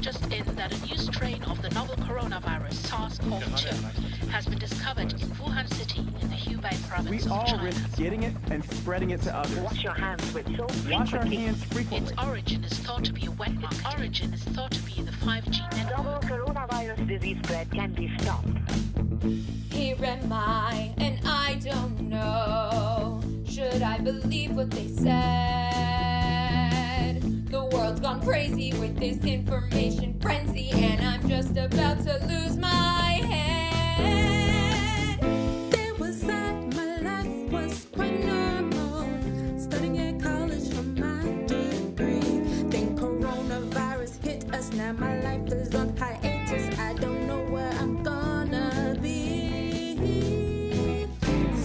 just in that a new strain of the novel coronavirus SARS-CoV-2 has been discovered in Wuhan City in the Hubei province We of all China. risk getting it and spreading it to others. Wash your hands with soap Wash our frequently. hands frequently. Its origin is thought to be a wet market. Origin is thought to be the 5G network. Global coronavirus disease spread can be stopped. Here am I, and I don't know. Should I believe what they said? The world's gone crazy with this information frenzy, and I'm just about to lose my head. There was that my life was quite normal, studying at college for my degree. Then coronavirus hit us, now my life is on hiatus. I don't know where I'm gonna be.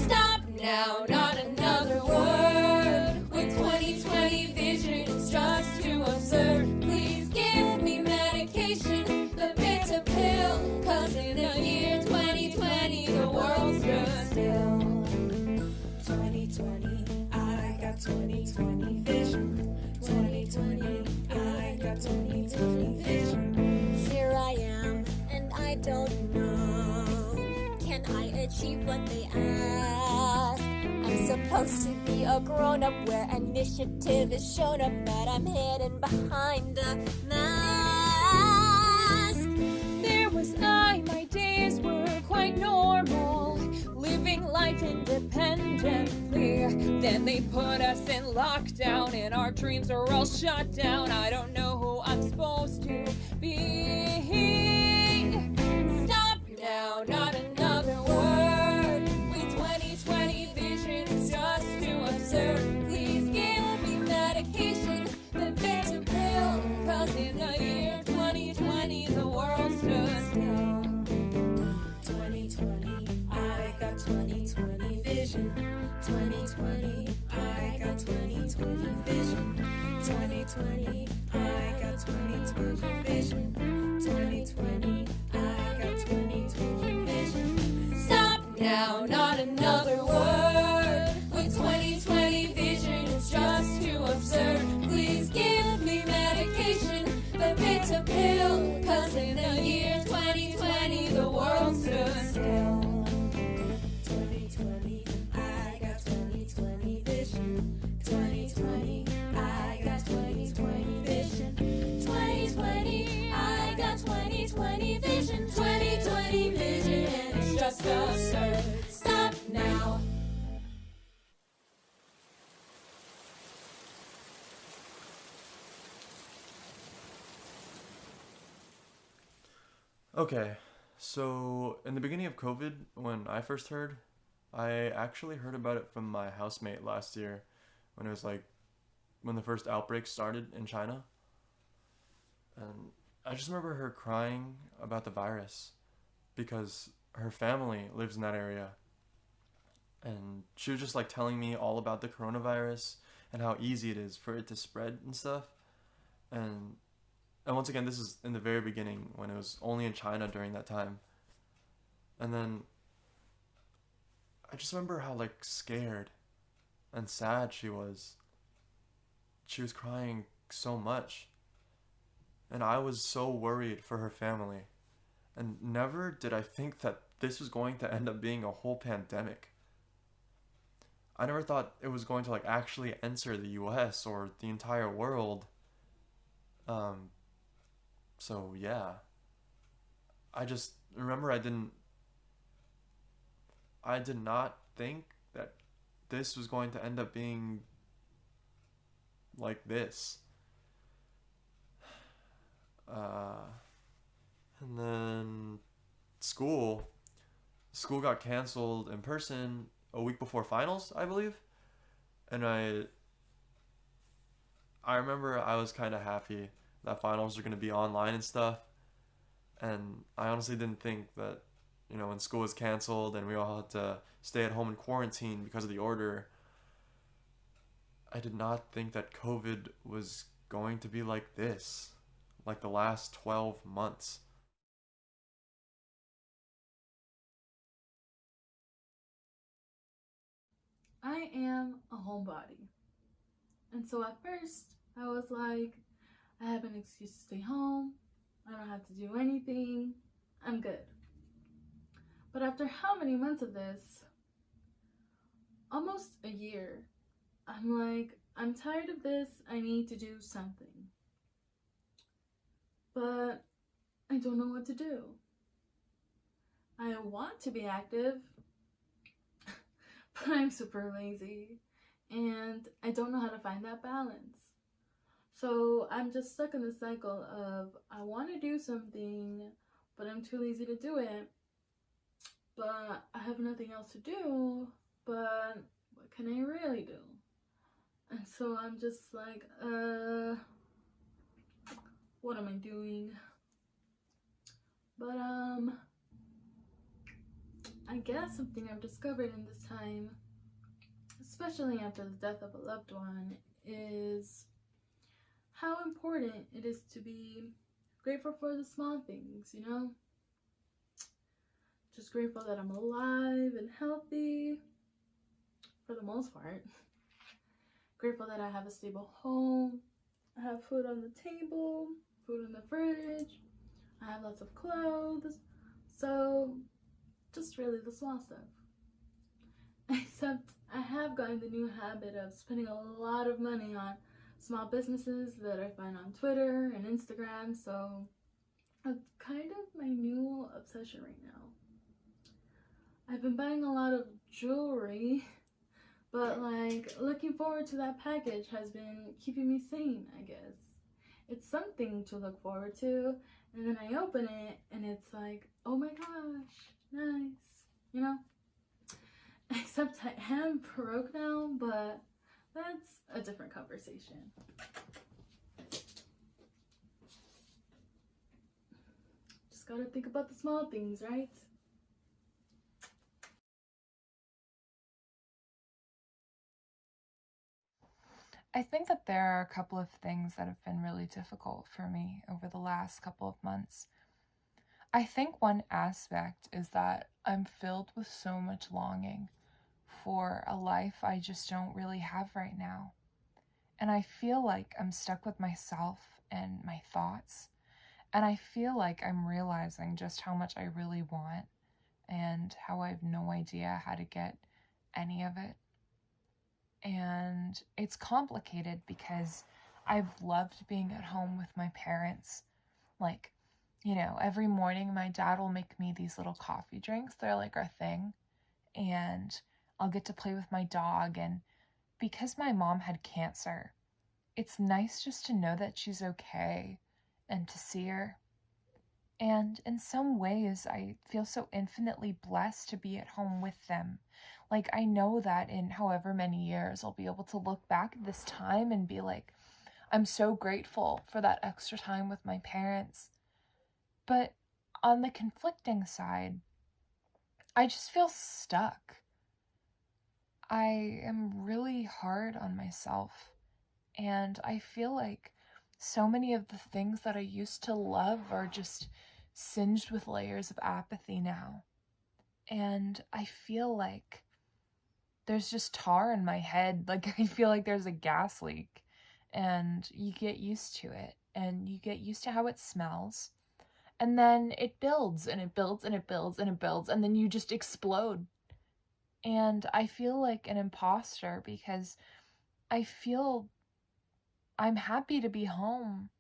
Stop now, not another word. With 2020 vision, it's just too absurd. Please give me medication, the bitter pill. Cause in the year 2020, the world stood still. 2020, I got 2020 vision. 2020, I got 2020 vision. Here I am, and I don't know. Can I achieve what they ask? I'm supposed to be a grown-up where initiative is shown up, but I'm hidden behind a mask. There was I, my days were quite normal, living life independently. Then they put us in lockdown and our dreams are all shut down. I don't know who I'm supposed to be. Stop now, not another word. With 2020 vision, it's just too absurd. Please give me medication, the bitter pill. Cause in the year 2020, the world stood still. 2020, I got 2020 vision. 2020, I got 2020 vision. 2020, I got 2020 vision. 2020, I got 2020 vision. Stop now, not another word. With 2020 vision, it's just too absurd. Please give me medication, the bitter pill. Cause in the year 2020, the world stood still. 2020, I got 2020 vision. 2020, I got 2020 vision. 2020, I got 2020 vision. 2020 vision, and it's just absurd. Stop now. Okay, so in the beginning of COVID, when I first heard, I actually heard about it from my housemate last year when it was like when the first outbreak started in China. And I just remember her crying about the virus because her family lives in that area. And she was just like telling me all about the coronavirus and how easy it is for it to spread and stuff. And once again, this is in the very beginning when it was only in China during that time. And then I just remember how like scared and sad she was. She was crying so much. And I was so worried for her family. And never did I think that this was going to end up being a whole pandemic. I never thought it was going to like actually enter the US or the entire world. So yeah. I just remember I did not think that this was going to end up being like this. And then school got canceled in person a week before finals, I believe. And I remember I was kind of happy that finals are going to be online and stuff. And I honestly didn't think that, you know, when school was canceled and we all had to stay at home in quarantine because of the order, I did not think that COVID was going to be like this, like the last 12 months. I am a homebody. And so at first, I was like, I have an excuse to stay home. I don't have to do anything. I'm good. But after how many months of this? Almost a year. I'm like, I'm tired of this. I need to do something. But I don't know what to do. I want to be active, but I'm super lazy. And I don't know how to find that balance. So I'm just stuck in the cycle of I want to do something, but I'm too lazy to do it. But I have nothing else to do, but what can I really do? And so I'm just like, what am I doing? But I guess something I've discovered in this time, especially after the death of a loved one, is how important it is to be grateful for the small things, you know? Just grateful that I'm alive and healthy, for the most part. Grateful that I have a stable home, I have food on the table, food in the fridge, I have lots of clothes, so just really the small stuff. Except I have gotten the new habit of spending a lot of money on small businesses that I find on Twitter and Instagram, so it's kind of my new obsession right now. I've been buying a lot of jewelry, but like looking forward to that package has been keeping me sane, I guess. It's something to look forward to, and then I open it and it's like, oh my gosh, nice, you know? Except I am broke now, but that's a different conversation. Just gotta think about the small things, right? I think that there are a couple of things that have been really difficult for me over the last couple of months. I think one aspect is that I'm filled with so much longing for a life I just don't really have right now. And I feel like I'm stuck with myself and my thoughts. And I feel like I'm realizing just how much I really want and how I have no idea how to get any of it. And it's complicated because I've loved being at home with my parents. Like, you know, every morning my dad will make me these little coffee drinks. They're like our thing. And I'll get to play with my dog. And because my mom had cancer, it's nice just to know that she's okay and to see her. And in some ways, I feel so infinitely blessed to be at home with them. Like, I know that in however many years, I'll be able to look back at this time and be like, I'm so grateful for that extra time with my parents. But on the conflicting side, I just feel stuck. I am really hard on myself. And I feel like so many of the things that I used to love are just singed with layers of apathy now. And I feel like there's just tar in my head. Like, I feel like there's a gas leak. And you get used to it. And you get used to how it smells. And then it builds and it builds and it builds and it builds. And then you just explode. And I feel like an imposter because I feel I'm happy to be home.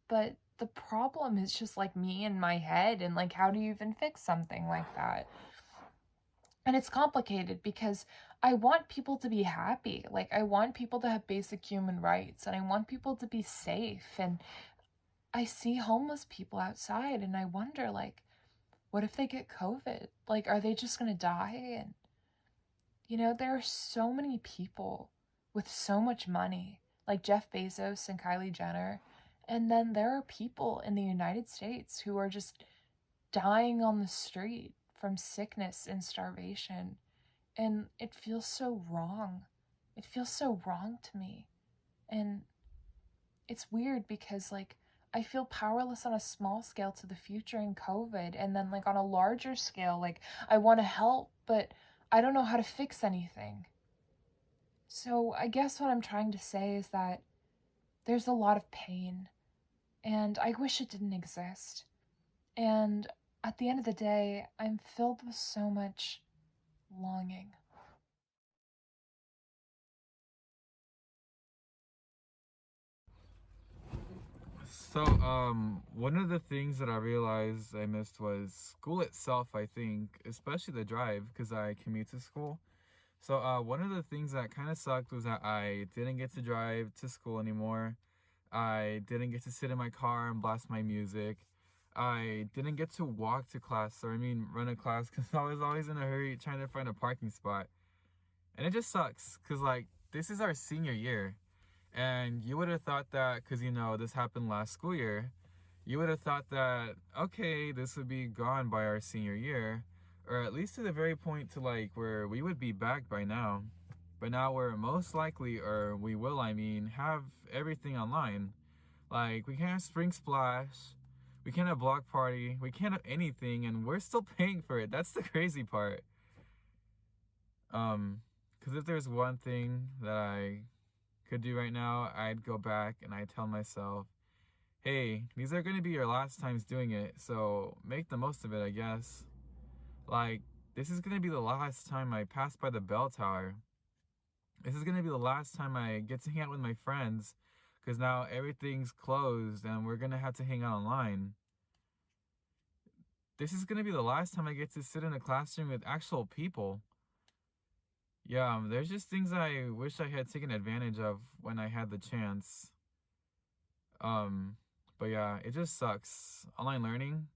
But the problem is just like me in my head, and like, how do you even fix something like that? And it's complicated because I want people to be happy. Like, I want people to have basic human rights, and I want people to be safe. And I see homeless people outside and I wonder, like, what if they get COVID? Like, are they just gonna die? And, you know, there are so many people with so much money, like Jeff Bezos and Kylie Jenner. And then there are people in the United States who are just dying on the street from sickness and starvation. And it feels so wrong. It feels so wrong to me. And it's weird because, like, I feel powerless on a small scale to the future in COVID. And then, like, on a larger scale, like, I want to help, but I don't know how to fix anything. So I guess what I'm trying to say is that there's a lot of pain. and I wish it didn't exist. And at the end of the day, I'm filled with so much longing. So, one of the things that I realized I missed was school itself, I think, especially the drive, because I commute to school. So, one of the things that kind of sucked was that I didn't get to drive to school anymore. I didn't get to sit in my car and blast my music. I didn't get to walk to class, run a class, because I was always in a hurry trying to find a parking spot. And it just sucks, because, this is our senior year. And you would have thought that, because, this happened last school year, you would have thought that, okay, this would be gone by our senior year, or at least to the very point to, where we would be back by now. But now we're most likely, or we will, have everything online. We can't have Spring Splash, we can't have Block Party, we can't have anything, and we're still paying for it. That's the crazy part. Because if there's one thing that I could do right now, I'd go back and I'd tell myself, hey, these are going to be your last times doing it, so make the most of it, I guess. This is going to be the last time I pass by the bell tower. This is going to be the last time I get to hang out with my friends, because now everything's closed and we're going to have to hang out online. This is going to be the last time I get to sit in a classroom with actual people. Yeah, there's just things I wish I had taken advantage of when I had the chance. But yeah, it just sucks. Online learning,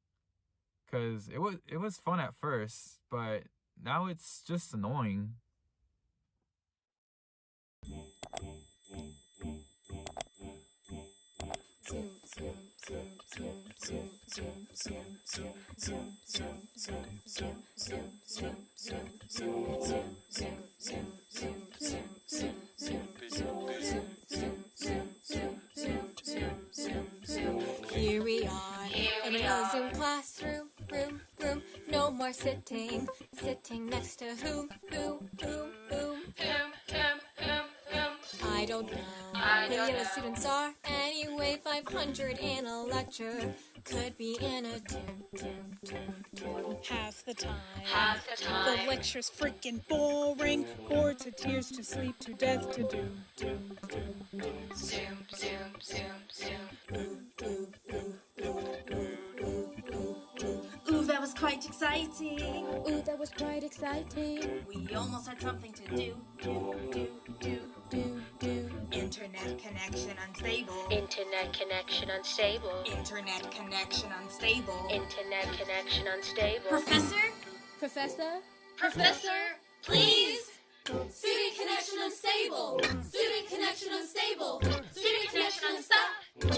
because it was fun at first, but now it's just annoying. Here we are in a Zoom classroom, room. No more sitting next to whom. I don't know who the other students are. Anyway, 500 in a lecture could be in a half the time. The lecture's freaking boring. Bored to tears, to sleep, to death, to doom. Ooh, that was quite exciting. Ooh, that was quite exciting. We almost had something to do. Internet connection unstable. Internet connection unstable. Internet connection unstable. Internet connection unstable. Professor, please. Student connection unstable. Student connection unstable. Student connection unstop.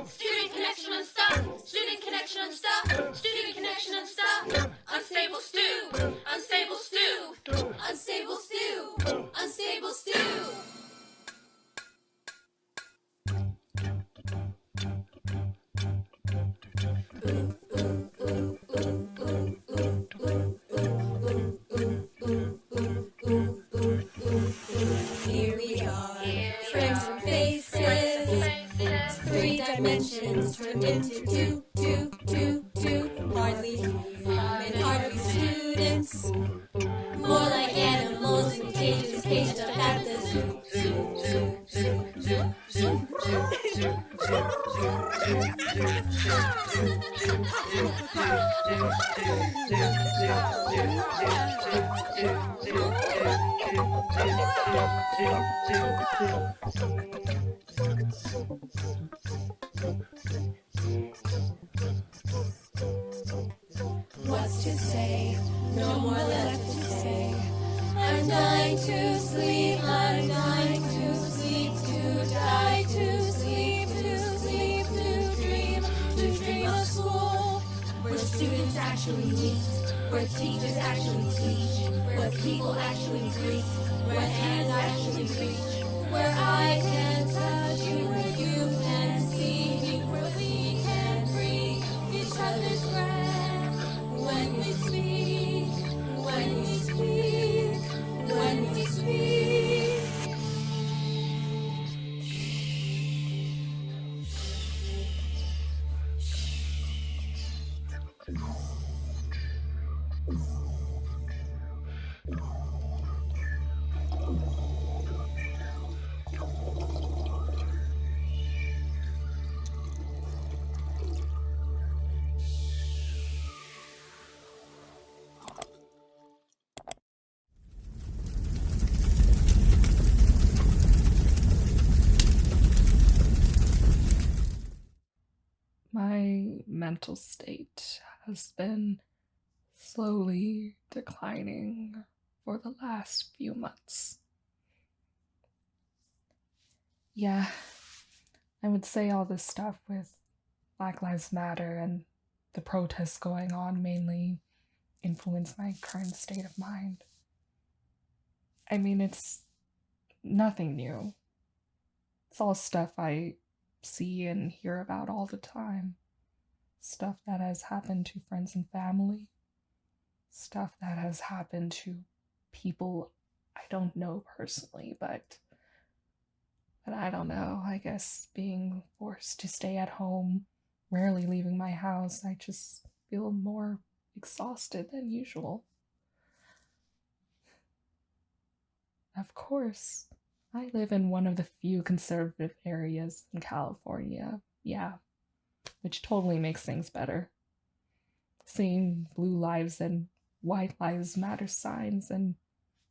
Student connection unstop. Student connection unstop. Student connection unstop. Unstable stew. Unstable stew. Unstable stew. Unstable stew. Here we are, frames and faces, 3 dimensions turned into two, hardly human, hardly students, more like animals in cages, caged up at the zoo. What's to say? No more left to say. I'm dying to sleep. I'm dying to sleep. To die to sleep. To sleep. To dream of school, where students actually meet, where teachers actually teach, where people actually greet, where hands actually reach, where I can touch you, where you can see me, where we can breathe each other's breath. When we speak, when we speak, when we speak. mental state has been slowly declining for the last few months. Yeah, I would say all this stuff with Black Lives Matter and the protests going on mainly influence my current state of mind. I mean, it's nothing new. It's all stuff I see and hear about all the time. Stuff that has happened to friends and family. Stuff that has happened to people I don't know personally, but I don't know. I guess being forced to stay at home, rarely leaving my house, I just feel more exhausted than usual. Of course, I live in one of the few conservative areas in California, yeah, which totally makes things better. Seeing Blue Lives and White Lives Matter signs and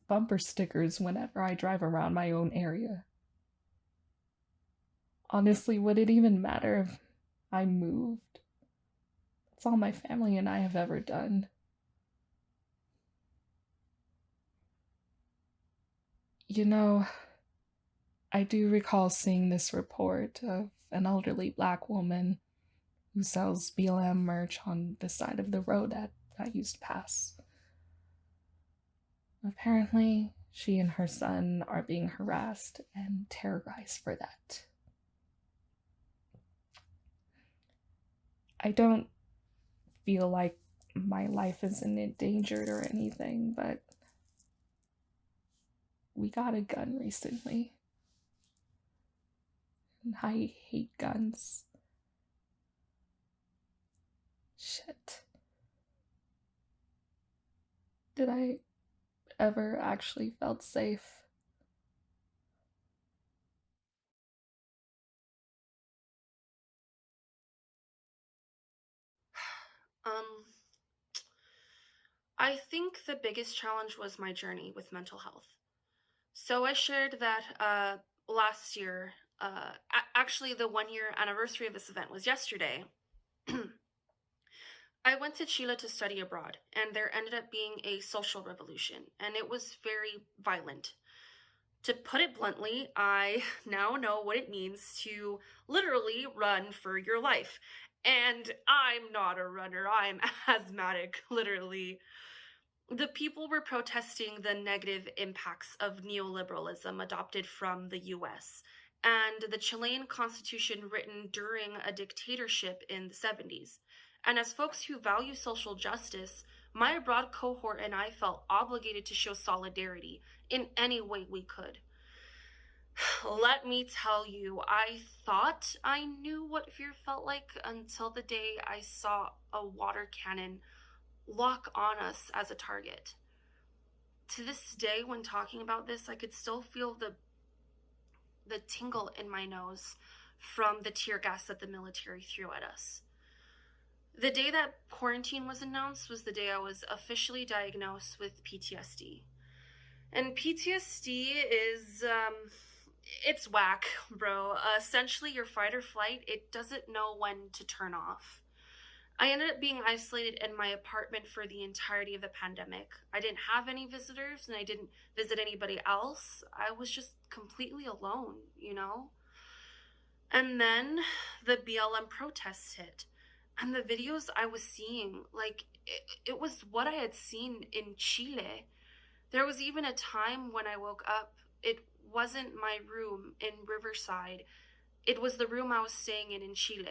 bumper stickers whenever I drive around my own area. Honestly, would it even matter if I moved? That's all my family and I have ever done. You know, I do recall seeing this report of an elderly black woman who sells BLM merch on the side of the road that I used to pass. Apparently, she and her son are being harassed and terrorized for that. I don't feel like my life is endangered or anything, but we got a gun recently. And I hate guns. Shit. Did I ever actually felt safe? I think the biggest challenge was my journey with mental health. So I shared that last year, actually the 1 year anniversary of this event was yesterday. I went to Chile to study abroad, and there ended up being a social revolution, and it was very violent. To put it bluntly, I now know what it means to literally run for your life. And I'm not a runner, I'm asthmatic, literally. The people were protesting the negative impacts of neoliberalism adopted from the US and the Chilean constitution written during a dictatorship in the 70s. And as folks who value social justice, my abroad cohort and I felt obligated to show solidarity in any way we could. Let me tell you, I thought I knew what fear felt like until the day I saw a water cannon lock on us as a target. To this day, when talking about this, I could still feel the tingle in my nose from the tear gas that the military threw at us. The day that quarantine was announced was the day I was officially diagnosed with PTSD. And PTSD is, it's whack, bro. Essentially, your fight or flight, it doesn't know when to turn off. I ended up being isolated in my apartment for the entirety of the pandemic. I didn't have any visitors and I didn't visit anybody else. I was just completely alone, you know? And then the BLM protests hit. And the videos I was seeing, like, it was what I had seen in Chile. There was even a time when I woke up, it wasn't my room in Riverside. It was the room I was staying in Chile.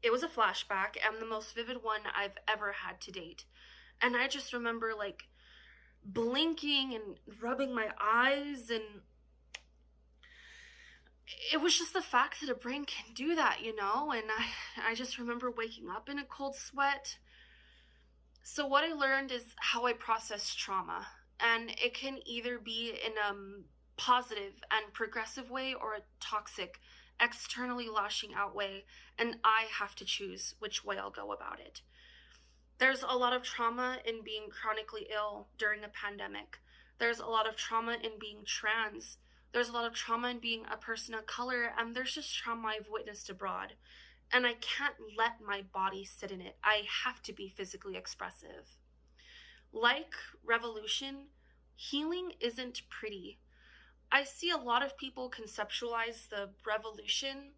It was a flashback and the most vivid one I've ever had to date. And I just remember like blinking and rubbing my eyes, and it was just the fact that a brain can do that, you know? And I just remember waking up in a cold sweat. So what I learned is how I process trauma. And it can either be in a positive and progressive way or a toxic, externally lashing out way, and I have to choose which way I'll go about it. There's a lot of trauma in being chronically ill during a pandemic. There's a lot of trauma in being trans. There's a lot of trauma in being a person of color, and there's just trauma I've witnessed abroad. and I can't let my body sit in it. I have to be physically expressive. Like revolution, healing isn't pretty. I see a lot of people conceptualize the revolution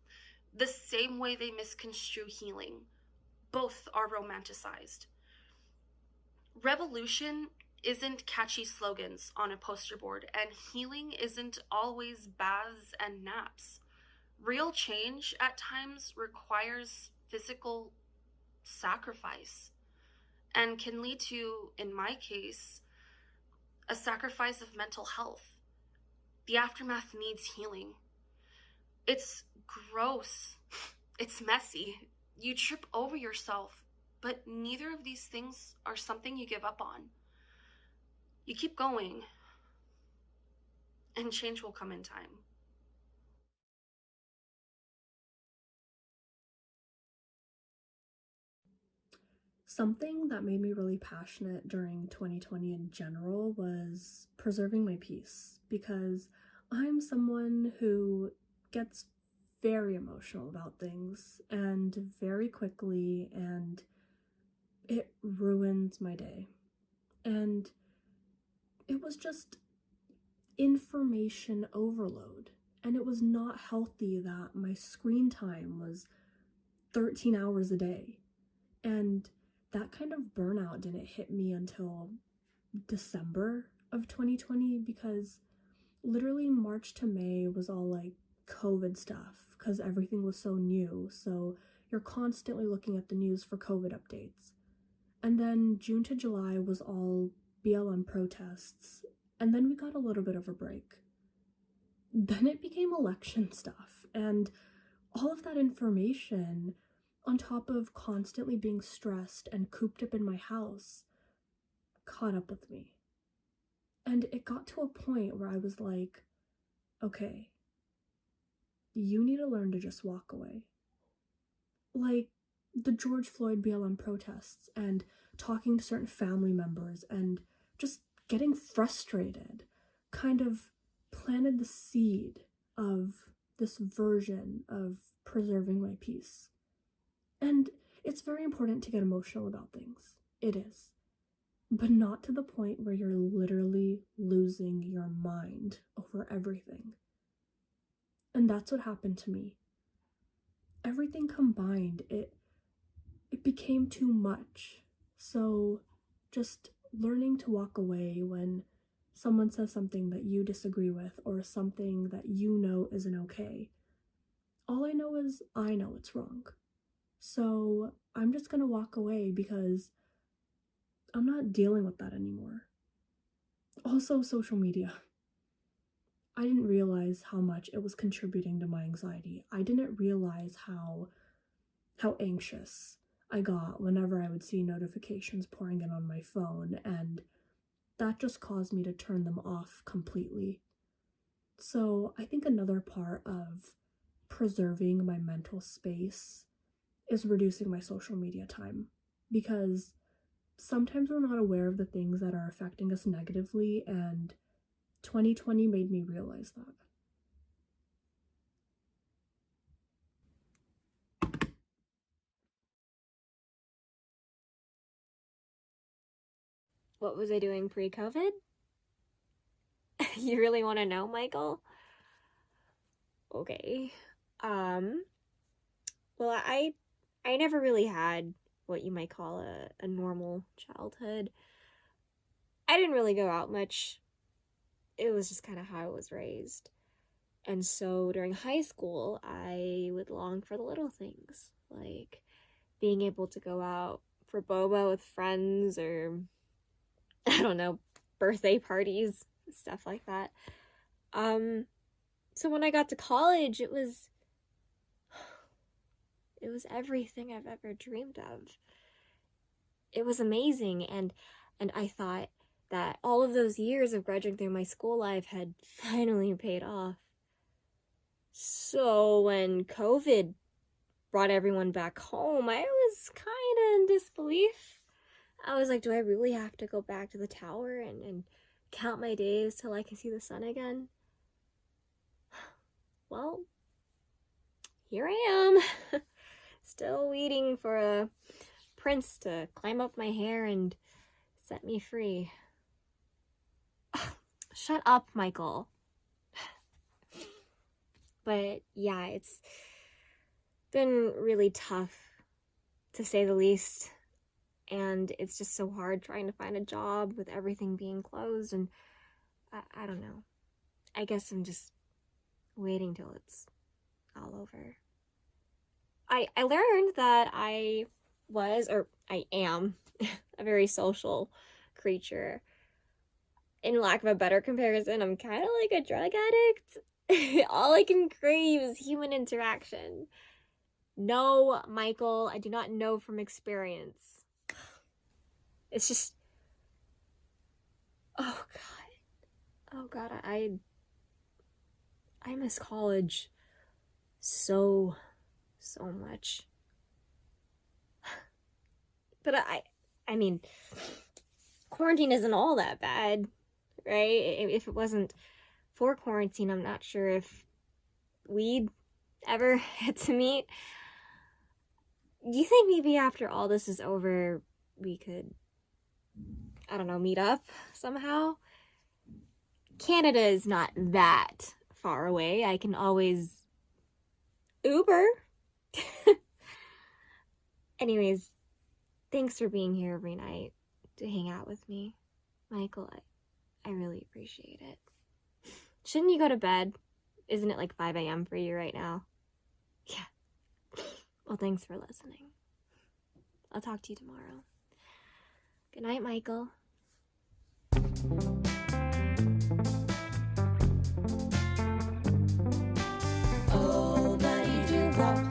the same way they misconstrue healing. Both are romanticized. Revolution isn't catchy slogans on a poster board, and healing isn't always baths and naps. Real change at times requires physical sacrifice and can lead to, in my case, a sacrifice of mental health. The aftermath needs healing. It's gross. It's messy. You trip over yourself, but neither of these things are something you give up on. You keep going, and change will come in time. Something that made me really passionate during 2020 in general was preserving my peace, because I'm someone who gets very emotional about things and very quickly, and it ruins my day. And it was just information overload, and it was not healthy that my screen time was 13 hours a day. And that kind of burnout didn't hit me until December of 2020, because literally March to May was all like COVID stuff because everything was so new. So you're constantly looking at the news for COVID updates. And then June to July was all BLM protests. And then we got a little bit of a break. Then it became election stuff. And all of that information, on top of constantly being stressed and cooped up in my house, caught up with me. And it got to a point where I was like, okay, you need to learn to just walk away. Like the George Floyd BLM protests and talking to certain family members and just getting frustrated kind of planted the seed of this version of preserving my peace. And it's very important to get emotional about things. It is. But not to the point where you're literally losing your mind over everything. And that's what happened to me. Everything combined, it became too much. So just learning to walk away when someone says something that you disagree with or something that you know isn't okay. All I know is I know it's wrong. So I'm just gonna walk away because I'm not dealing with that anymore. Also, social media. I didn't realize how much it was contributing to my anxiety. I didn't realize how anxious I got whenever I would see notifications pouring in on my phone, and that just caused me to turn them off completely. So I think another part of preserving my mental space is reducing my social media time, because sometimes we're not aware of the things that are affecting us negatively, and 2020 made me realize that. What was I doing pre-COVID? You really want to know, Michael? Okay. Well, I never really had what you might call a normal childhood. I didn't really go out much. It was just kind of how I was raised. And so during high school, I would long for the little things, like being able to go out for boba with friends, or I don't know, birthday parties, stuff like that. So when I got to college, it was everything I've ever dreamed of. It was amazing, and I thought that all of those years of grudging through my school life had finally paid off. So when COVID brought everyone back home, I was kind of in disbelief. I was like, do I really have to go back to the tower and count my days till I can see the sun again? Well, here I am. Still waiting for a prince to climb up my hair and set me free. Shut up, Michael. But yeah, it's been really tough, to say the least. And it's just so hard trying to find a job with everything being closed. And I don't know. I guess I'm just waiting till it's all over. I learned that I am a very social creature. In lack of a better comparison, I'm kind of like a drug addict. All I can crave is human interaction. No, Michael, I do not know from experience. It's just... Oh, God, I miss college so much. But I mean, quarantine isn't all that bad, right? If it wasn't for quarantine, I'm not sure if we'd ever get to meet. Do you think maybe after all this is over, we could, I don't know, meet up somehow? Canada is not that far away. I can always Uber. Anyways, thanks for being here every night to hang out with me. Michael, I really appreciate it. Shouldn't you go to bed? Isn't it like 5 a.m. for you right now? Yeah. Well, thanks for listening. I'll talk to you tomorrow. Good night, Michael. Oh, buddy, do rock.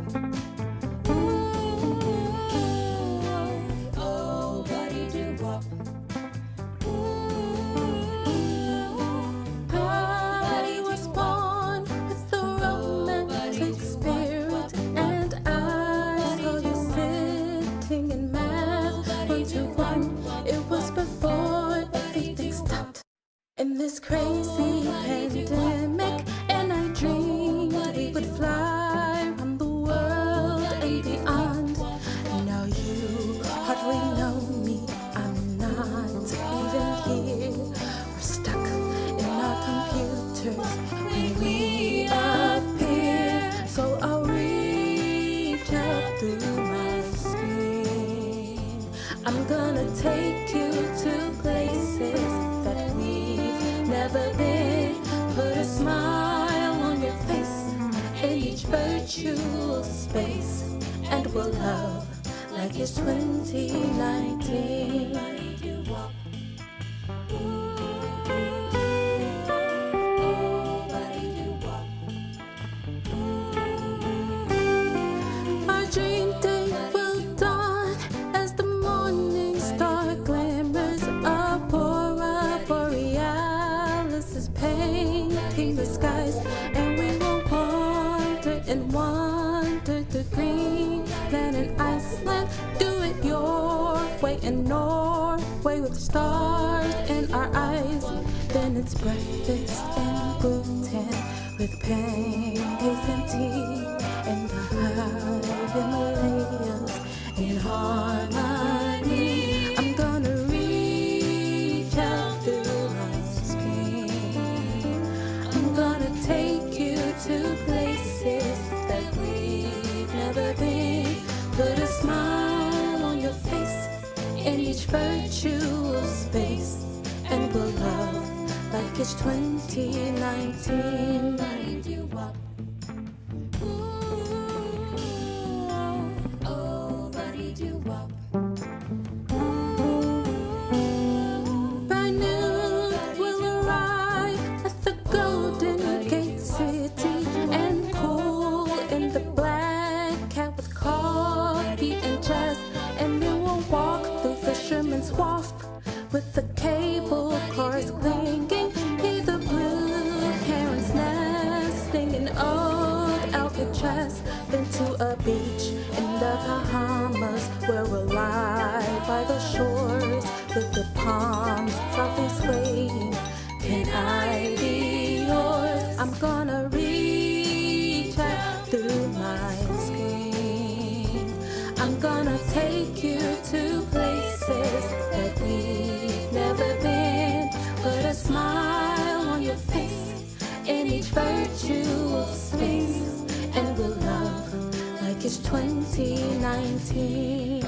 Oh, buddy, do rock. I was born with the romantic spirit, and I saw you sitting in math 1-1. It was before everything stopped in this crazy pandemic, and I dreamed we would fly around the world and beyond. Now you hardly know me, I'm not even here. We're stuck in our computers when we appear. So I'll reach out through my screen. I'm gonna take you to places that we've never been. Put a smile on your face in each virtual space, and we'll love like it's 2019. Our dream day will dawn as the morning star glimmers. Aurora borealis is painting the skies, and we will wander and wander the green planet Iceland. Do it your way in Norway with stars in our eyes. Then it's breakfast and gluten with pancakes and tea and the high Himalayas in harmony. I'm gonna reach out through my screen. I'm gonna take you to places that we've never been. Put a smile on your face in each virtual space, and we'll love like it's 2019. Oh, buddy, do wop. By noon we'll arrive at the Golden Gate City and pool in the Black Cat with coffee and jazz, and then we'll walk through Fisherman's Wharf with the cable cars clinking. Hear the blue herons nesting in old Alcatraz. Then to a beach in the Bahamas where we'll lie by the shores with the palms softly swaying. Can I be yours? I'm gonna reach out through my screen. 2019.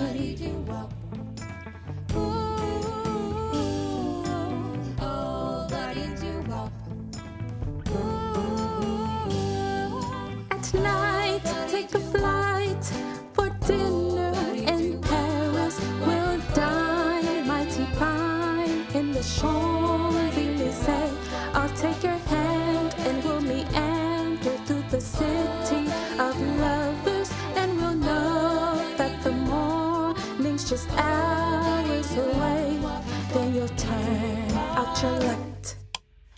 At night, take a flight for dinner in Paris. We'll dine mighty fine in the Champs-Élysées. I'll take your hand and we'll meander through the city of lovers, and we'll know that the morning's just hours away. Then you'll turn out your light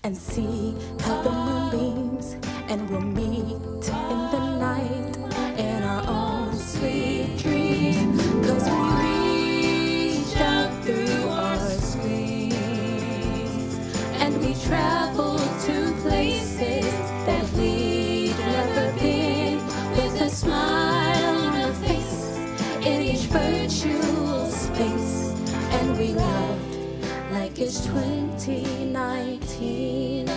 and see how the moon beams, and we'll meet in the night in our own sweet dreams. 'Cause we reach out through our screens, and we travel to places that we'd never been, with a smile on our face in each virtual space. And we loved like it's 2019.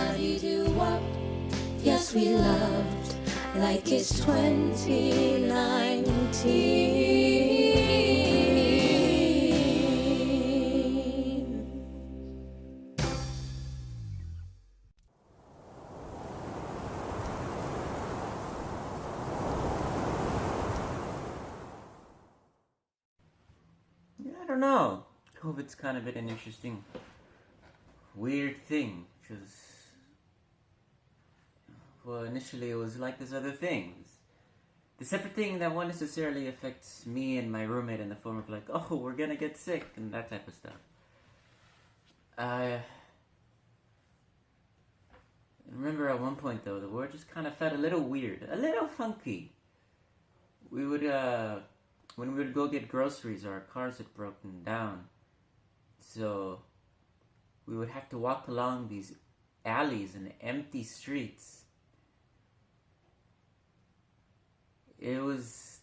Yes, we loved like it's 2019. I don't know. COVID's kind of been an interesting, weird thing, because, well, initially it was like there's other things. The separate thing that won't necessarily affect me and my roommate in the form of like, oh, we're gonna get sick, and that type of stuff. I remember at one point, though, the world just kind of felt a little weird, a little funky. We would, when we would go get groceries, our cars had broken down. So we would have to walk along these alleys and empty streets. It was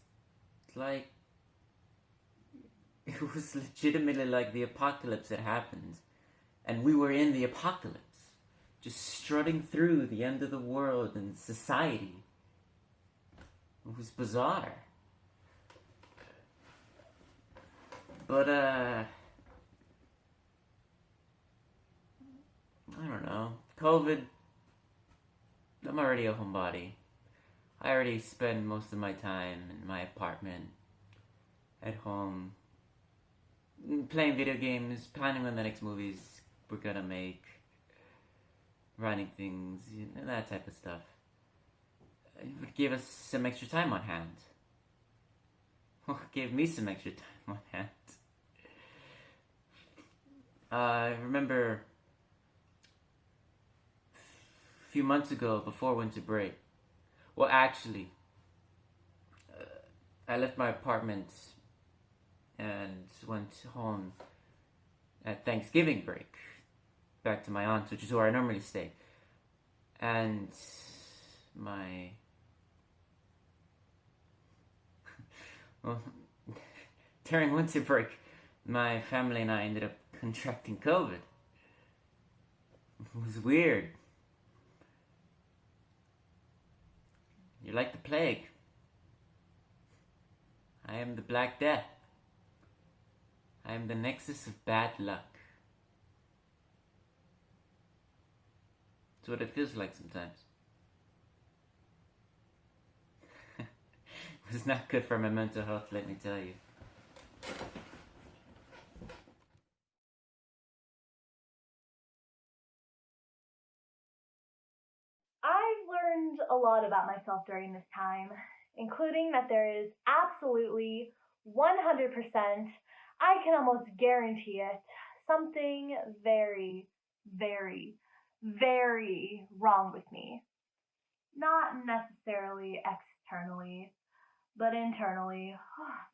like, it was legitimately like the apocalypse had happened. And we were in the apocalypse, just strutting through the end of the world and society. It was bizarre. But, I don't know. COVID, I'm already a homebody. I already spend most of my time in my apartment, at home, playing video games, planning on the next movies we're gonna make, writing things, you know, that type of stuff. It would give us some extra time on hand. Well, it gave me some extra time on hand. I remember a few months ago, before winter break, well, actually, I left my apartment and went home at Thanksgiving break, back to my aunt's, which is where I normally stay. And well, during winter break, my family and I ended up contracting COVID. It was weird. You're like the plague. I am the Black Death. I am the nexus of bad luck. That's what it feels like sometimes. It was not good for my mental health, let me tell you. I've learned a lot about myself during this time, including that there is absolutely 100%, I can almost guarantee it, something very, very, very wrong with me. Not necessarily externally, but internally.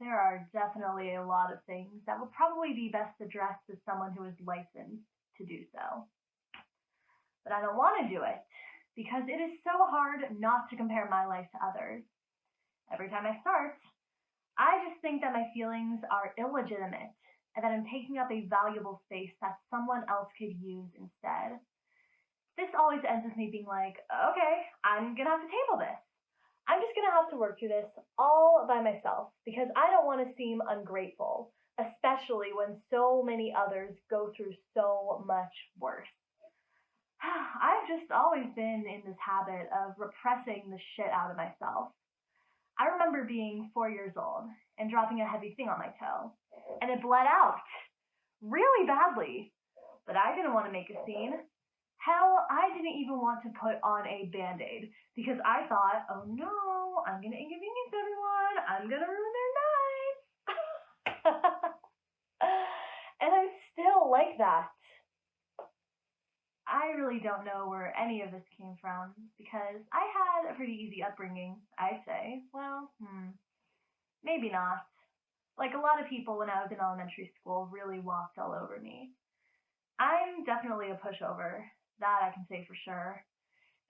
There are definitely a lot of things that would probably be best addressed to someone who is licensed to do so. But I don't want to do it, because it is so hard not to compare my life to others. Every time I start, I just think that my feelings are illegitimate and that I'm taking up a valuable space that someone else could use instead. This always ends with me being like, okay, I'm gonna have to table this. I'm just gonna have to work through this all by myself because I don't want to seem ungrateful, especially when so many others go through so much worse. I've just always been in this habit of repressing the shit out of myself. I remember being 4 years old and dropping a heavy thing on my toe, and it bled out really badly. But I didn't want to make a scene. Hell, I didn't even want to put on a band-aid because I thought, oh no, I'm gonna inconvenience everyone. I'm gonna ruin their nights. And I'm still like that. I really don't know where any of this came from because I had a pretty easy upbringing, I'd say. Well, maybe not. Like a lot of people when I was in elementary school really walked all over me. I'm definitely a pushover, that I can say for sure.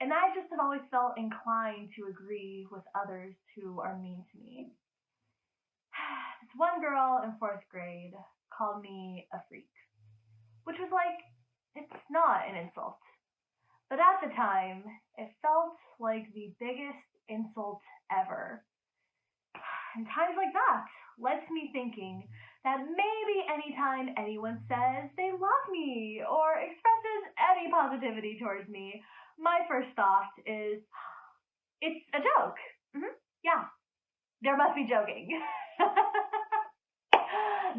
And I just have always felt inclined to agree with others who are mean to me. This one girl in 4th grade called me a freak, which was like, it's not an insult. But at the time, it felt like the biggest insult ever. And times like that lets me thinking that maybe anytime anyone says they love me or expresses any positivity towards me, my first thought is, it's a joke. Yeah, there must be joking.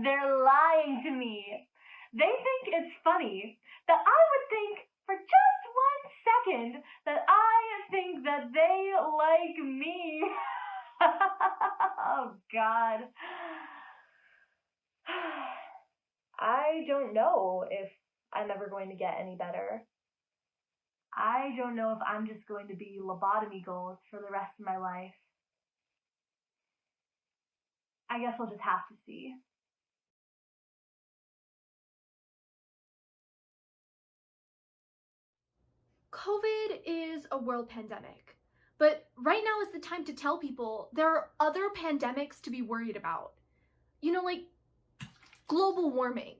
They're lying to me. They think it's funny that I would think for just 1 second that I think that they like me. Oh, God. I don't know if I'm ever going to get any better. I don't know if I'm just going to be lobotomy goals for the rest of my life. I guess we'll just have to see. COVID is a world pandemic, but right now is the time to tell people there are other pandemics to be worried about. You know, like global warming.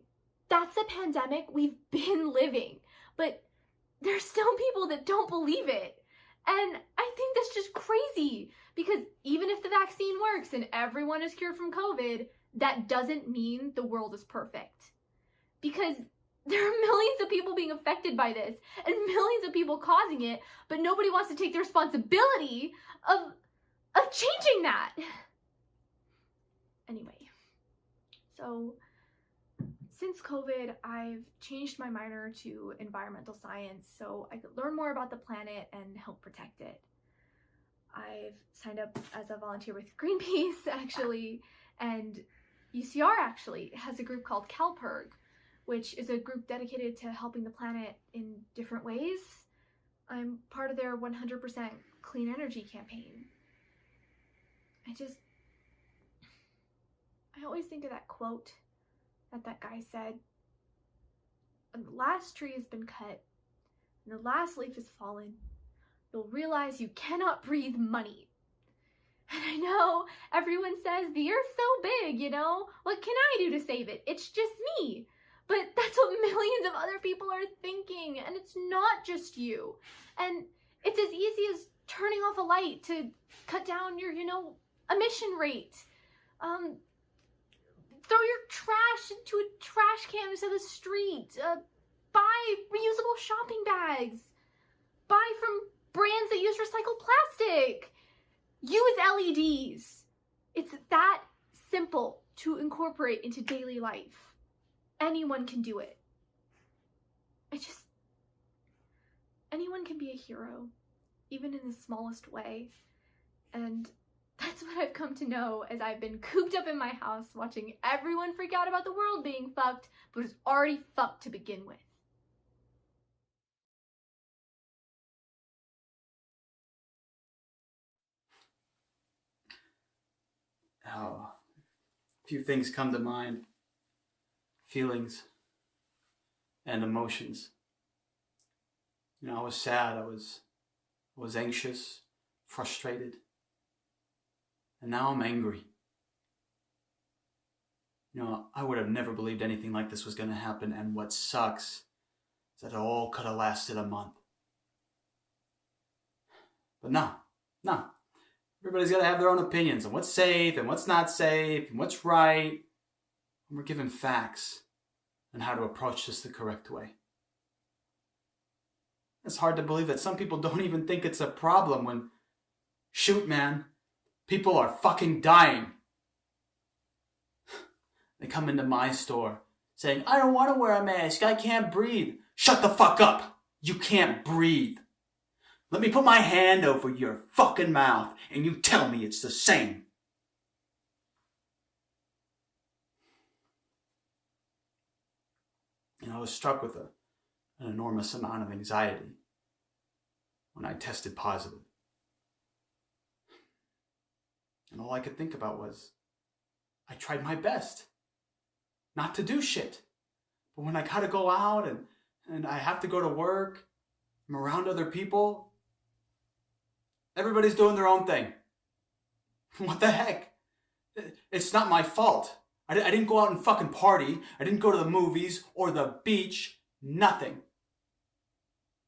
That's a pandemic we've been living, but there's still people that don't believe it. And I think that's just crazy because even if the vaccine works and everyone is cured from COVID, that doesn't mean the world is perfect. Because there are millions of people being affected by this and millions of people causing it, but nobody wants to take the responsibility of changing that. Anyway, so since COVID, I've changed my minor to environmental science so I could learn more about the planet and help protect it. I've signed up as a volunteer with Greenpeace, actually, and UCR actually has a group called CalPERG, which is a group dedicated to helping the planet in different ways. I'm part of their 100% clean energy campaign. I always think of that quote that guy said, when the last tree has been cut and the last leaf has fallen, you'll realize you cannot breathe money. And I know everyone says the earth's so big, you know, what can I do to save it? It's just me. But that's what millions of other people are thinking, and it's not just you. And it's as easy as turning off a light to cut down your, emission rate. Throw your trash into a trash can instead of the street. Buy reusable shopping bags. Buy from brands that use recycled plastic. Use LEDs. It's that simple to incorporate into daily life. Anyone can do it. Anyone can be a hero, even in the smallest way. And that's what I've come to know as I've been cooped up in my house watching everyone freak out about the world being fucked, but it's already fucked to begin with. Oh, a few things come to mind. Feelings and emotions. I was sad, I was anxious, frustrated, and now I'm angry. I would have never believed anything like this was going to happen, and what sucks is that it all could have lasted a month. But no. Everybody's got to have their own opinions on what's safe and what's not safe and what's right. And we're given facts on how to approach this the correct way. It's hard to believe that some people don't even think it's a problem when, shoot man, people are fucking dying. They come into my store saying, I don't want to wear a mask, I can't breathe. Shut the fuck up! You can't breathe. Let me put my hand over your fucking mouth and you tell me it's the same. I was struck with an enormous amount of anxiety when I tested positive. And all I could think about was, I tried my best not to do shit. But when I gotta go out and I have to go to work, I'm around other people, everybody's doing their own thing. What the heck? It's not my fault. I didn't go out and fucking party. I didn't go to the movies or the beach. Nothing.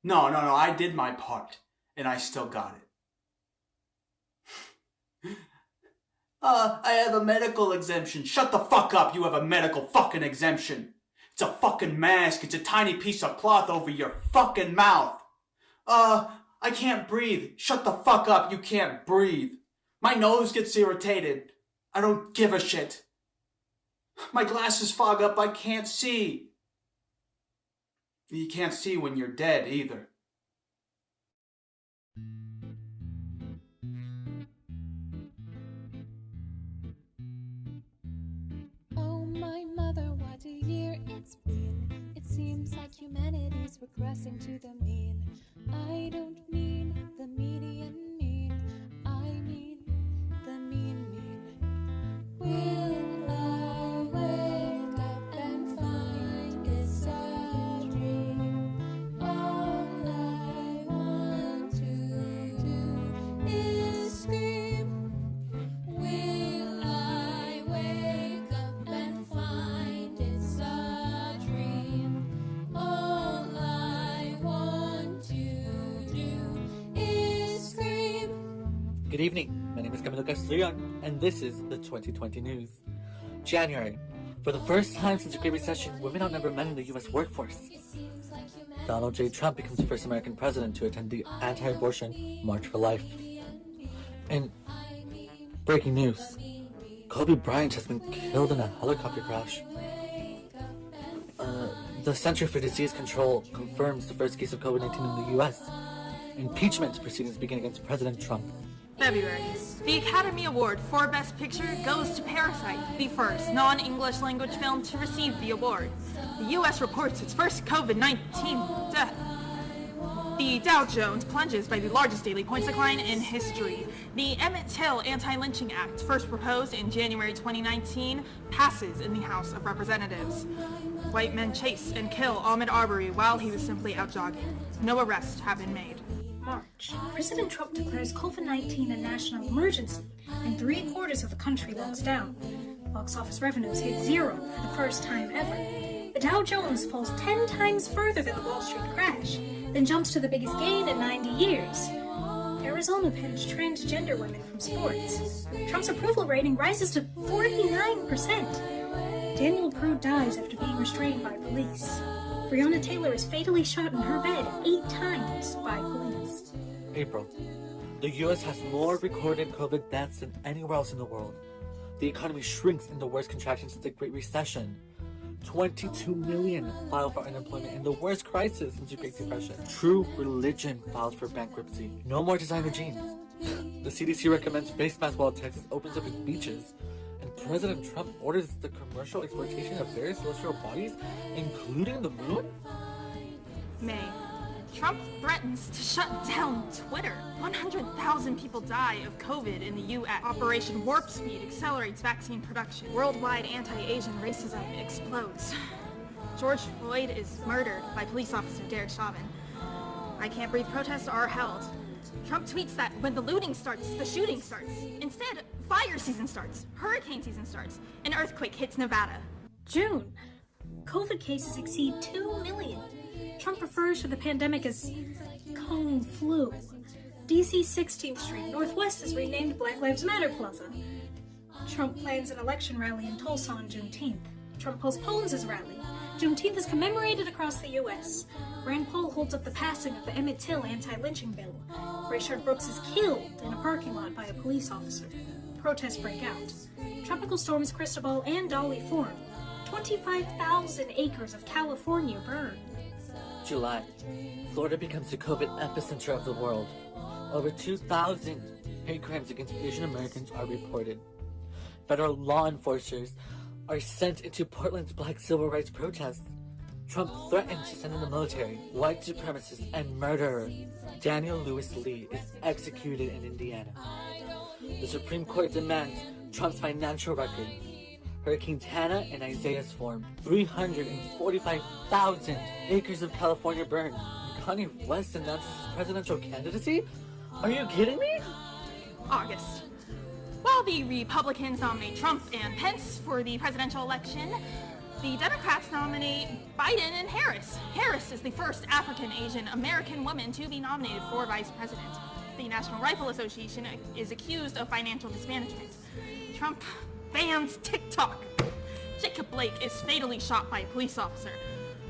No, I did my part. And I still got it. I have a medical exemption. Shut the fuck up, you have a medical fucking exemption. It's a fucking mask. It's a tiny piece of cloth over your fucking mouth. I can't breathe. Shut the fuck up, you can't breathe. My nose gets irritated. I don't give a shit. My glasses fog up, I can't see. You can't see when you're dead either. Oh my mother, what a year it's been. It seems like humanity's regressing to the mean. I don't mean the median mean, I mean the mean. Will I wake up and find it's a dream? All I want to do is scream. Will I wake up and find it's a dream? All I want to do is scream. Good evening. My name is Camilo Castellon, and this is the 2020 news. January. For the first time since the Great Recession, women outnumber men in the U.S. workforce. Donald J. Trump becomes the first American president to attend the anti-abortion March for Life. And breaking news. Kobe Bryant has been killed in a helicopter crash. The Center for Disease Control confirms the first case of COVID-19 in the U.S. Impeachment proceedings begin against President Trump. February. The Academy Award for Best Picture goes to Parasite, the first non-English language film to receive the award. The U.S. reports its first COVID-19 death. The Dow Jones plunges by the largest daily points decline in history. The Emmett Till Anti-Lynching Act, first proposed in January 2019, passes in the House of Representatives. White men chase and kill Ahmaud Arbery while he was simply out jogging. No arrests have been made. March, President Trump declares COVID-19 a national emergency, and 3/4 of the country locks down. Box office revenues hit zero for the first time ever. The Dow Jones falls 10 times further than the Wall Street crash, then jumps to the biggest gain in 90 years. Arizona bans transgender women from sports. Trump's approval rating rises to 49%. Daniel Prude dies after being restrained by police. Breonna Taylor is fatally shot in her bed 8 times by police. April. The U.S. has more recorded COVID deaths than anywhere else in the world. The economy shrinks in the worst contraction since the Great Recession. 22 million filed for unemployment in the worst crisis since the Great Depression. True Religion filed for bankruptcy. No more designer jeans. The CDC recommends face masks while Texas opens up its beaches. And President Trump orders the commercial exploitation of various celestial bodies, including the moon? May. Trump threatens to shut down Twitter. 100,000 people die of COVID in the U.S. Operation Warp Speed accelerates vaccine production. Worldwide anti-Asian racism explodes. George Floyd is murdered by police officer Derek Chauvin. I Can't Breathe protests are held. Trump tweets that when the looting starts, the shooting starts. Instead, fire season starts, hurricane season starts, an earthquake hits Nevada. June. COVID cases exceed 2 million. Trump refers to the pandemic as Kung flu. DC's 16th Street Northwest is renamed Black Lives Matter Plaza. Trump plans an election rally in Tulsa on Juneteenth. Trump postpones his rally. Juneteenth is commemorated across the U.S. Rand Paul holds up the passing of the Emmett Till anti-lynching bill. Rayshard Brooks is killed in a parking lot by a police officer. Protests break out. Tropical storms Cristobal and Dolly form. 25,000 acres of California burn. July. Florida becomes the COVID epicenter of the world. Over 2,000 hate crimes against Asian Americans are reported. Federal law enforcers are sent into Portland's Black Civil Rights protests. Trump threatens to send in the military. White supremacist and murderer Daniel Lewis Lee is executed in Indiana. The Supreme Court demands Trump's financial record. Hurricane Tana and Isaiah's form. 345,000 acres of California burn. Kanye West announces his presidential candidacy? Are you kidding me? August. While the Republicans nominate Trump and Pence for the presidential election, the Democrats nominate Biden and Harris. Harris is the first African-Asian American woman to be nominated for vice president. The National Rifle Association is accused of financial mismanagement. Trump bans TikTok. Jacob Blake is fatally shot by a police officer.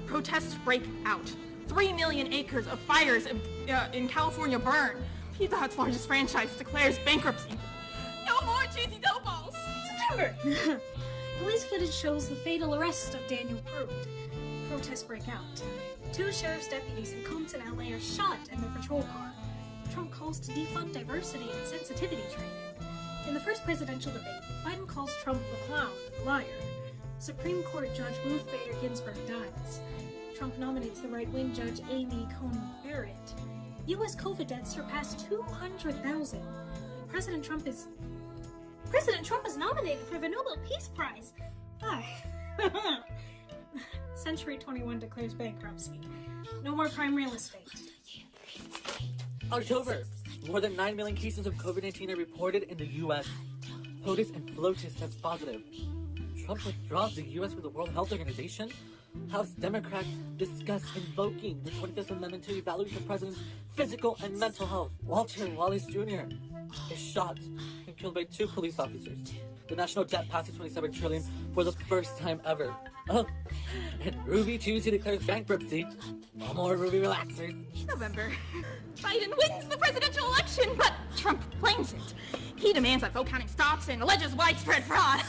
Protests break out. 3 million acres of fires in California burn. Pizza Hut's largest franchise declares bankruptcy. No more cheesy dough balls! September! Police footage shows the fatal arrest of Daniel Pruitt. Protests break out. 2 sheriff's deputies in Compton, LA are shot in their patrol car. Trump calls to defund diversity and sensitivity training. In the first presidential debate, Biden calls Trump a clown, a liar. Supreme Court Judge Ruth Bader Ginsburg dies. Trump nominates the right-wing judge Amy Coney Barrett. U.S. COVID deaths surpassed 200,000. President Trump is nominated for the Nobel Peace Prize. Century 21 declares bankruptcy. No more prime real estate. October. More than 9 million cases of COVID-19 are reported in the U.S. POTUS and FLOTUS test positive. Trump withdraws the U.S. from the World Health Organization. House Democrats discuss invoking the 25th Amendment to evaluate the president's physical and mental health. Walter Wallace Jr. is shot and killed by 2 police officers. The national debt passes $27 trillion for the first time ever. Oh, and Ruby Tuesday declares bankruptcy. No more Ruby relaxers. November. Biden wins the presidential election, but Trump blames it. He demands that vote counting stops and alleges widespread fraud.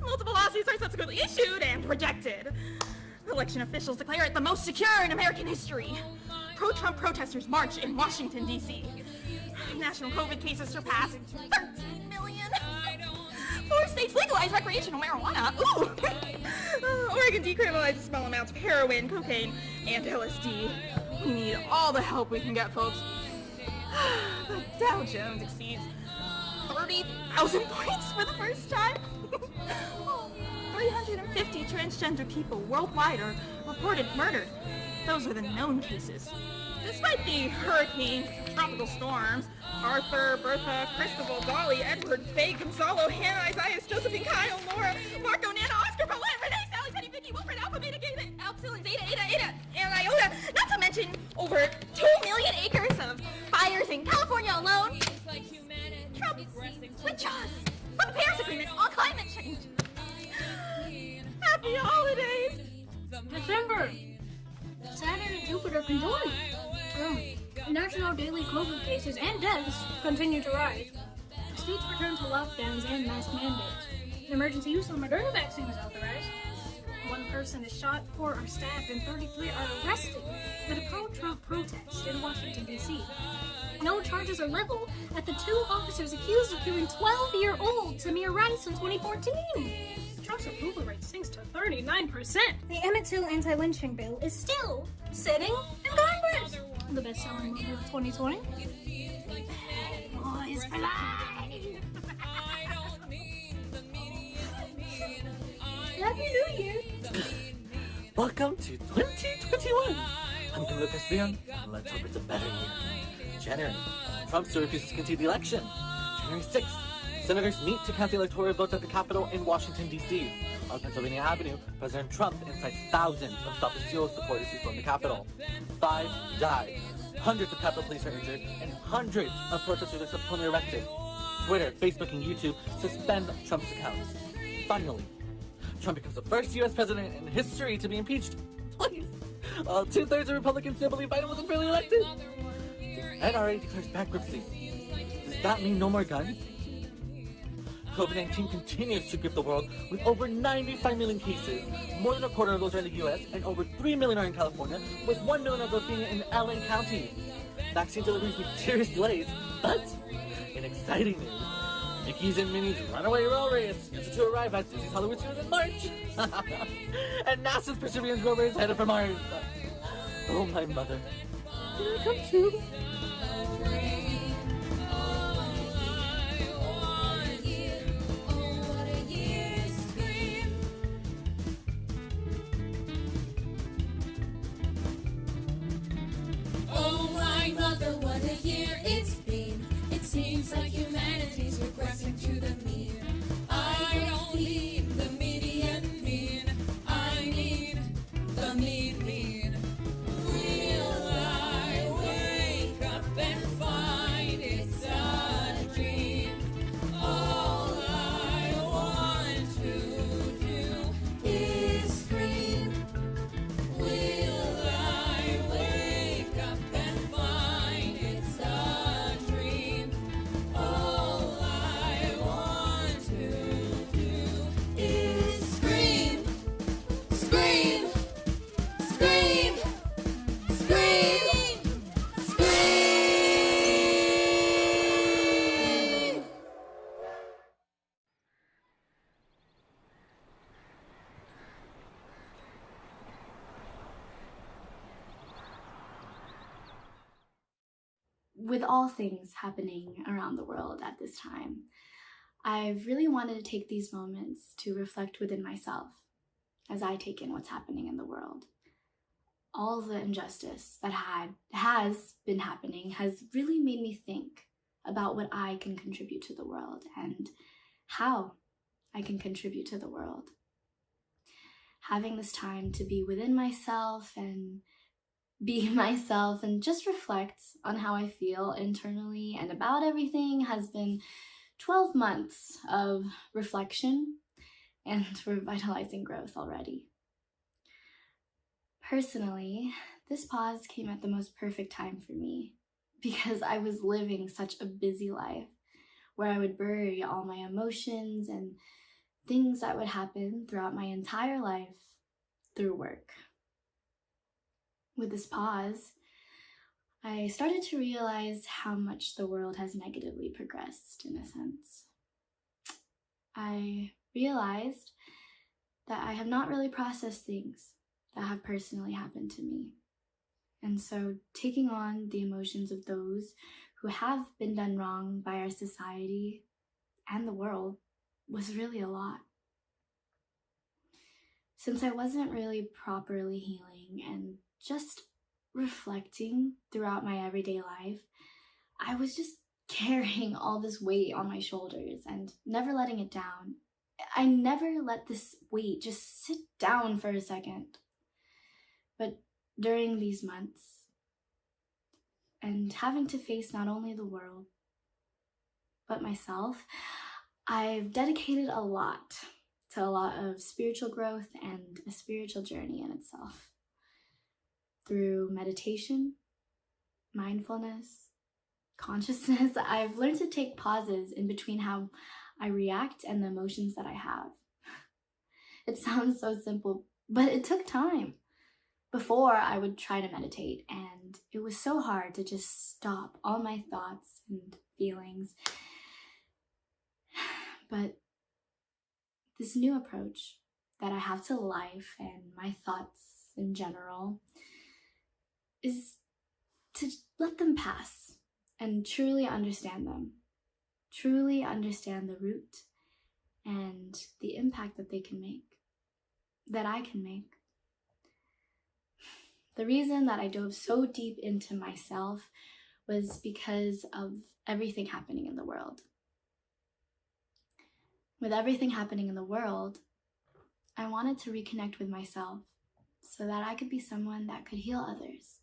Multiple lawsuits are subsequently issued and rejected. Election officials declare it the most secure in American history. Pro-Trump protesters march in Washington, D.C. National COVID cases surpass 13 million. 4 states legalize recreational marijuana. Ooh! Oregon decriminalizes small amounts of heroin, cocaine, and LSD. We need all the help we can get, folks. The Dow Jones exceeds 30,000 points for the first time. 350 transgender people worldwide are reported murdered. Those are the known cases. Despite the hurricanes, tropical storms, Arthur, Bertha, Cristobal, Dolly, Edward, Faye, Gonzalo, Hannah, Isaiah, Josephine, Kyle, Laura, Marco, Nana, Oscar, Paulette, Renee, Sally, Penny, Vicky, Wilfred, Alpha, Beta, Gata, Epsilon, Zeta, Eta, and Iota. Not to mention over 2 million acres of fires in California alone. Trump withdraws from the Paris Agreement on climate change. Happy holidays! December! Saturn and Jupiter conjoin. National daily COVID cases and deaths continue to rise. States return to lockdowns and mask mandates. An emergency use of Moderna vaccine is authorized. 1 person is shot, 4 are stabbed, and 33 are arrested at a pro-Trump protest in Washington, D.C. No charges are leveled at the 2 officers accused of killing 12-year-old Tamir Rice in 2014. Trump's approval rate sinks to 39%. The Emmett Till anti-lynching bill is still sitting in Congress. The best-selling movie of 2020. Boys for life. Happy New Year. Welcome to 2021. I'm Camilo Castillo, and let's hope it's a better year. January. Trump still refuses to concede the election. January 6th. Senators meet to count the electoral votes at the Capitol in Washington, D.C. On Pennsylvania Avenue, President Trump incites thousands of Stop the Steal supporters to storm the Capitol. 5 die. Hundreds of Capitol Police are injured, and hundreds of protesters are subsequently arrested. Twitter, Facebook, and YouTube suspend Trump's accounts. Finally, Trump becomes the first U.S. president in history to be impeached twice. 2/3 of Republicans still believe Biden wasn't fairly elected. The NRA declares bankruptcy. Does that mean no more guns? COVID-19 continues to grip the world with over 95 million cases. More than a quarter of those are in the U.S. and over 3 million are in California, with 1 million of those being in LA County. Vaccine deliveries with serious delays, but in exciting news, Mickey's and Minnie's Runaway Railway is scheduled to arrive at Disney's Hollywood Studios in March. And NASA's Perseverance rover is headed for Mars. Oh, my mother. Here I come too. Oh my mother, what a year it's been. It seems like humanity's regressing to the mean. I don't mean the median mean. I mean the mean. Will I wake up and find it's a dream? All I want to do is scream. Will I wake up and find it's a dream? All I want to do is scream, scream, scream, scream, scream. With all things happening around the world at this time, I've really wanted to take these moments to reflect within myself as I take in what's happening in the world. All the injustice that has been happening has really made me think about what I can contribute to the world and how I can contribute to the world. Having this time to be within myself and be myself and just reflect on how I feel internally and about everything has been 12 months of reflection and revitalizing growth already. Personally, this pause came at the most perfect time for me because I was living such a busy life where I would bury all my emotions and things that would happen throughout my entire life through work. With this pause, I started to realize how much the world has negatively progressed, in a sense. I realized that I have not really processed things that have personally happened to me. And so taking on the emotions of those who have been done wrong by our society and the world was really a lot. Since I wasn't really properly healing and just reflecting throughout my everyday life, I was just carrying all this weight on my shoulders and never letting it down. I never let this weight just sit down for a second. But during these months, and having to face not only the world, but myself, I've dedicated a lot to a lot of spiritual growth and a spiritual journey in itself. Through meditation, mindfulness, consciousness, I've learned to take pauses in between how I react and the emotions that I have. It sounds so simple, but it took time. Before, I would try to meditate, and it was so hard to just stop all my thoughts and feelings. But this new approach that I have to life and my thoughts in general is to let them pass and truly understand them. Truly understand the root and the impact that they can make, that I can make. The reason that I dove so deep into myself was because of everything happening in the world. With everything happening in the world, I wanted to reconnect with myself so that I could be someone that could heal others.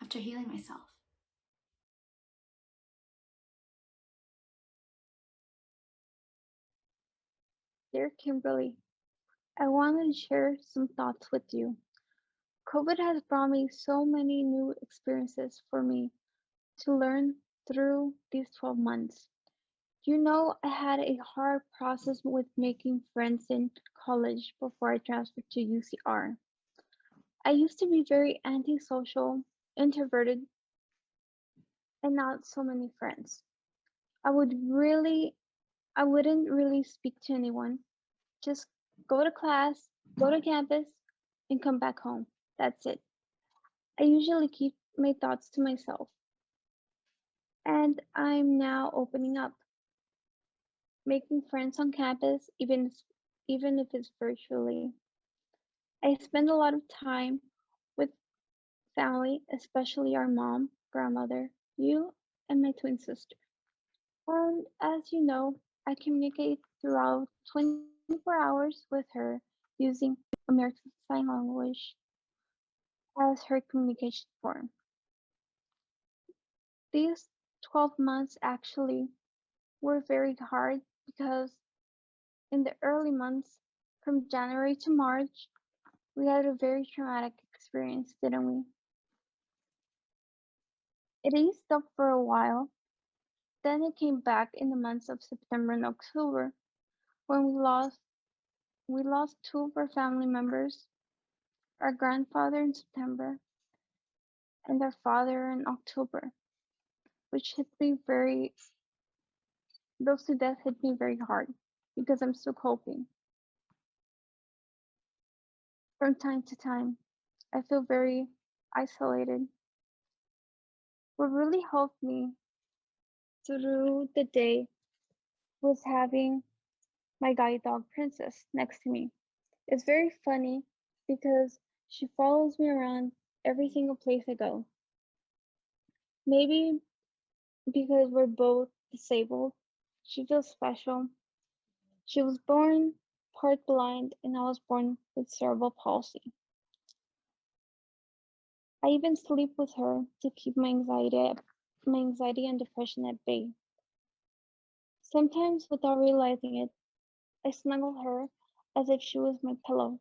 after healing myself. Dear Kimberly, I wanted to share some thoughts with you. COVID has brought me so many new experiences for me to learn through these 12 months. You know, I had a hard process with making friends in college before I transferred to UCR. I used to be very antisocial, introverted, and not so many friends. I wouldn't really speak to anyone. Just go to class, go to campus, and come back home. That's it. I usually keep my thoughts to myself. And I'm now opening up, making friends on campus, even if it's virtually. I spend a lot of time with family, especially our mom, grandmother, you, and my twin sister. And as you know, I communicate throughout 24 hours with her using American Sign Language as her communication form. These 12 months actually were very hard because in the early months, from January to March, we had a very traumatic experience, didn't we? It eased up for a while, then it came back in the months of September and October when we lost two of our family members, our grandfather in September and our father in October, which hit me very those two deaths hit me very hard because I'm still coping. From time to time, I feel very isolated. What really helped me through the day was having my guide dog Princess next to me. It's very funny because she follows me around every single place I go. Maybe because we're both disabled, she feels special. She was born part blind and I was born with cerebral palsy. I even sleep with her to keep my anxiety and depression at bay. Sometimes without realizing it, I snuggle her as if she was my pillow.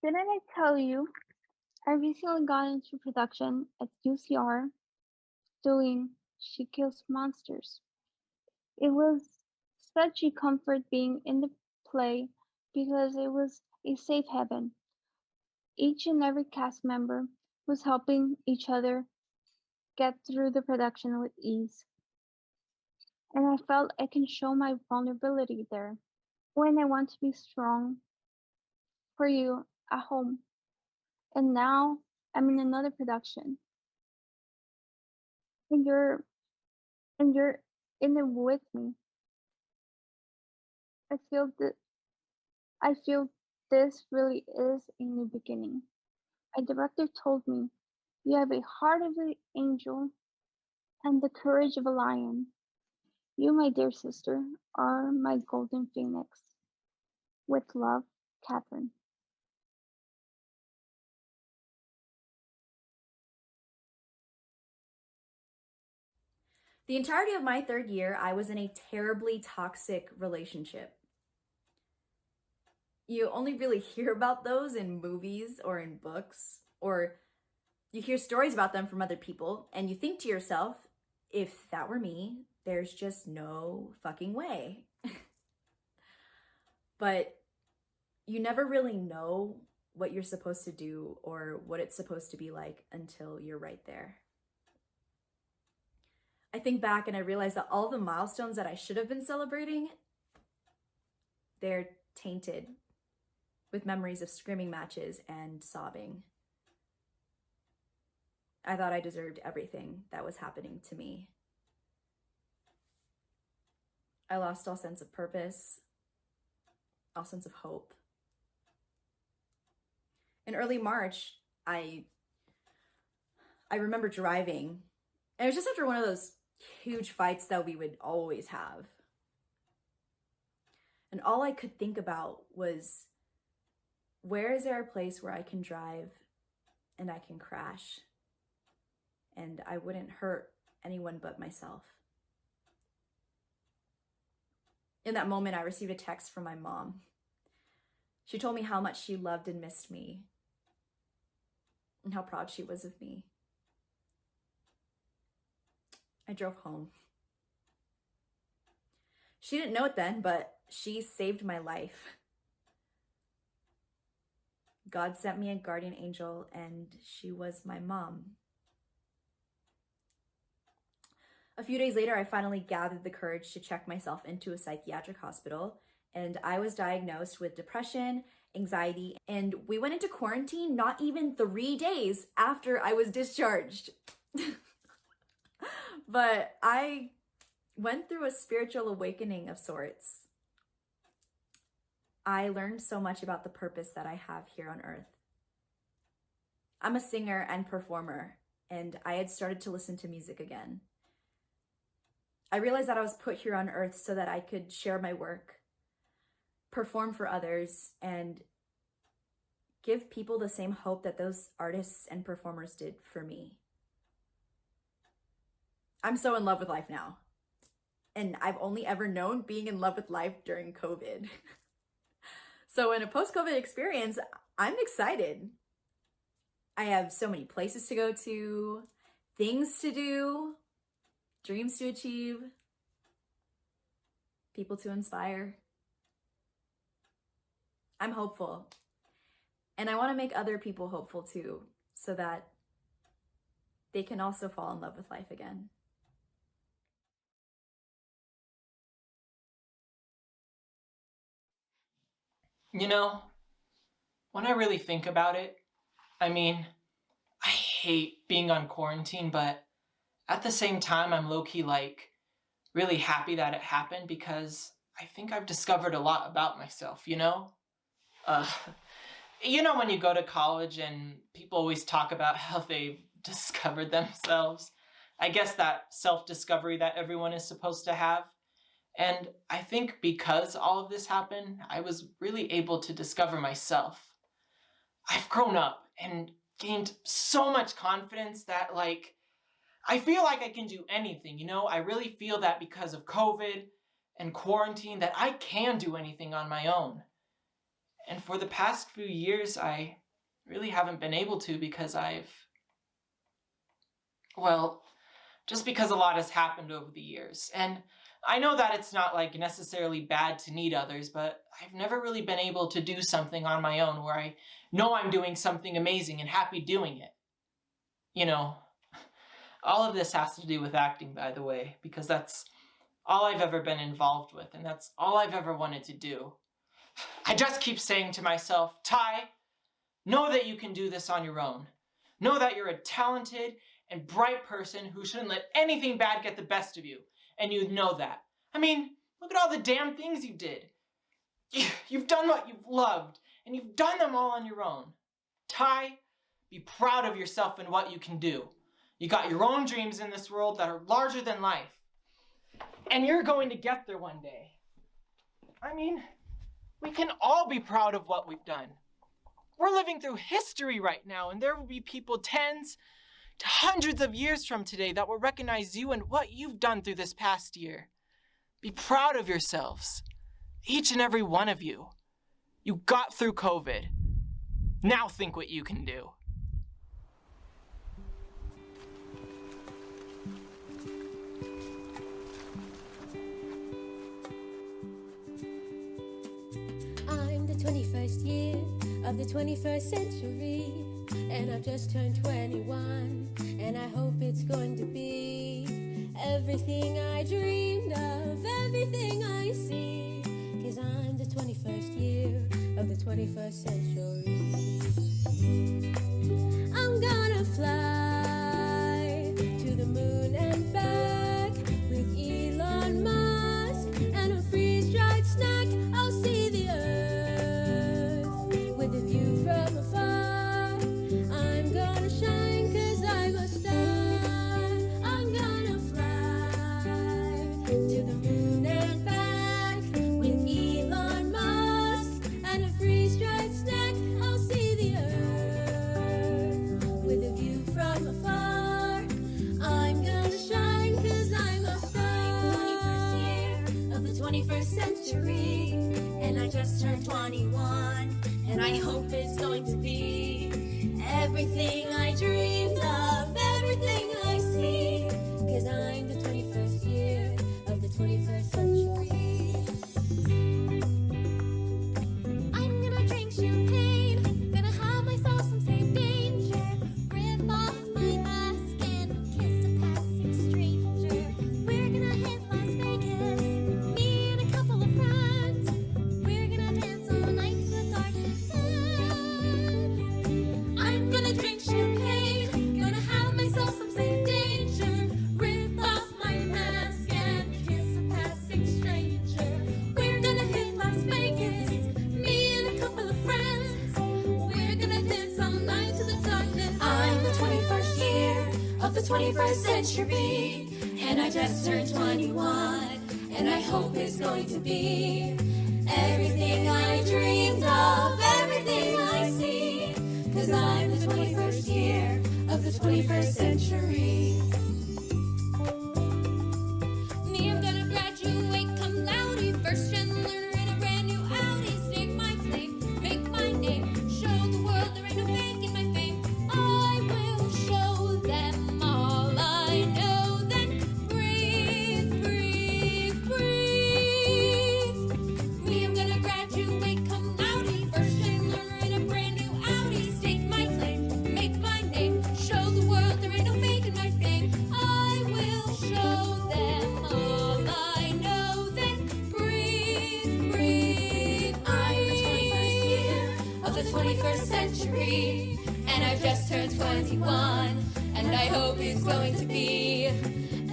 Didn't I tell you I recently got into production at UCR doing She Kills Monsters? It was such a comfort being in the play because it was a safe haven. Each and every cast member was helping each other get through the production with ease. And I felt I can show my vulnerability there when I want to be strong for you at home. And now I'm in another production. And you're in it with me. I feel this really is a new beginning. A director told me, you have a heart of an angel and the courage of a lion. You, my dear sister, are my golden phoenix. With love, Catherine. The entirety of my third year, I was in a terribly toxic relationship. You only really hear about those in movies or in books, or you hear stories about them from other people, and you think to yourself, if that were me, there's just no fucking way. But you never really know what you're supposed to do or what it's supposed to be like until you're right there. I think back and I realize that all the milestones that I should have been celebrating, they're tainted with memories of screaming matches and sobbing. I thought I deserved everything that was happening to me. I lost all sense of purpose, all sense of hope. In early March, I remember driving, and it was just after one of those huge fights that we would always have. And all I could think about was Where is there a place where I can drive and I can crash and I wouldn't hurt anyone but myself? In that moment, I received a text from my mom. She told me how much she loved and missed me and how proud she was of me. I drove home. She didn't know it then, but she saved my life. God sent me a guardian angel, and she was my mom. A few days later, I finally gathered the courage to check myself into a psychiatric hospital, and I was diagnosed with depression, anxiety, and we went into quarantine not even 3 days after I was discharged. But I went through a spiritual awakening of sorts. I learned so much about the purpose that I have here on earth. I'm a singer and performer, and I had started to listen to music again. I realized that I was put here on earth so that I could share my work, perform for others, and give people the same hope that those artists and performers did for me. I'm so in love with life now. And I've only ever known being in love with life during COVID. So in a post-COVID experience, I'm excited. I have so many places to go to, things to do, dreams to achieve, people to inspire. I'm hopeful. And I want to make other people hopeful too, so that they can also fall in love with life again. You know, when I really think about it, I mean, I hate being on quarantine, but at the same time, I'm low-key like really happy that it happened because I think I've discovered a lot about myself, you know? You know when you go to college and people always talk about how they've discovered themselves? I guess that self-discovery that everyone is supposed to have. And I think because all of this happened, I was really able to discover myself. I've grown up and gained so much confidence that, like, I feel like I can do anything, you know? I really feel that because of COVID and quarantine that I can do anything on my own. And for the past few years, I really haven't been able to because just because a lot has happened over the years. And I know that it's not like necessarily bad to need others, but I've never really been able to do something on my own where I know I'm doing something amazing and happy doing it. You know, all of this has to do with acting, by the way, because that's all I've ever been involved with, and that's all I've ever wanted to do. I just keep saying to myself, Ty, know that you can do this on your own. Know that you're a talented and bright person who shouldn't let anything bad get the best of you. And you know that. I mean, look at all the damn things you did. You've done what you've loved, and you've done them all on your own. Ty, be proud of yourself and what you can do. You got your own dreams in this world that are larger than life. And you're going to get there one day. I mean, we can all be proud of what we've done. We're living through history right now, and there will be people tens to hundreds of years from today that will recognize you and what you've done through this past year. Be proud of yourselves, each and every one of you. You got through COVID. Now think what you can do. I'm the 21st year of the 21st century, and I've just turned 21, and I hope it's going to be everything I dreamed of, everything I see, 'cause I'm the 21st year of the 21st century. I'm gonna fly to the moon and back with Elon Musk and a freeze-dried snack. I'll see the earth with a view from afar. I'm gonna shine 'cause I'm a star. I'm gonna fly to the moon and back with Elon Musk and a freeze-dried snack. everything I dreamed of, everything I see, 'cause I'm the 21st year of the 21st century. I'm gonna drink champagne, gonna have myself some safe danger, rip off my mask and kiss a passing stranger. We're gonna hit Las Vegas, me and a couple of friends. We're gonna dance all night to the darkness ends. I'm gonna drink champagne, gonna have myself some safe danger, rip off my mask and kiss a passing stranger. We're gonna hit Las Vegas, me and a couple of friends. We're gonna dance all night to the darkness. I'm the 21st year of the 21st century, and I just turned 21, and I hope it's going to be everything I dreamed of, everything I see, 'cause I'm the 21st year of the 21st century. Me, I'm gonna graduate, cum laude, first gen learner in a brand new Audi, stake my claim, make my name, show the world there ain't no fake in my fame. I will show them all I know, then breathe, breathe, breathe. Me, I'm gonna graduate, cum laude, first gen learner in a brand new Audi, stake my claim, make my name, show the world there ain't no fake in my fame. I will show them all I know, then breathe, breathe. I'm the 21st year of the 21st century, and I've just turned 21, and I hope it's going to be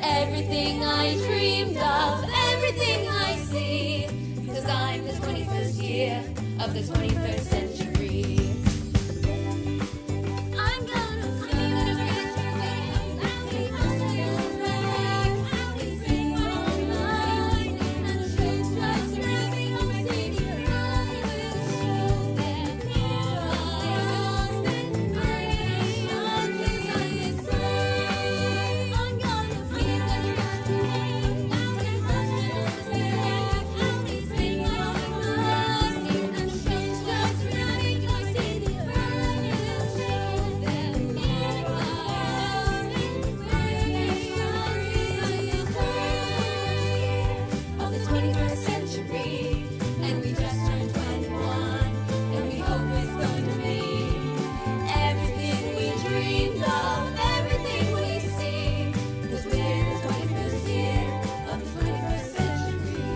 everything I dreamed of, everything I see, 'cause I'm the 21st year of the 21st century. I'm gonna of the 21st century, and we just turned 21, and we hope it's going to be everything we dreamed of, everything we see, 'cause we're the 21st year of the 21st century.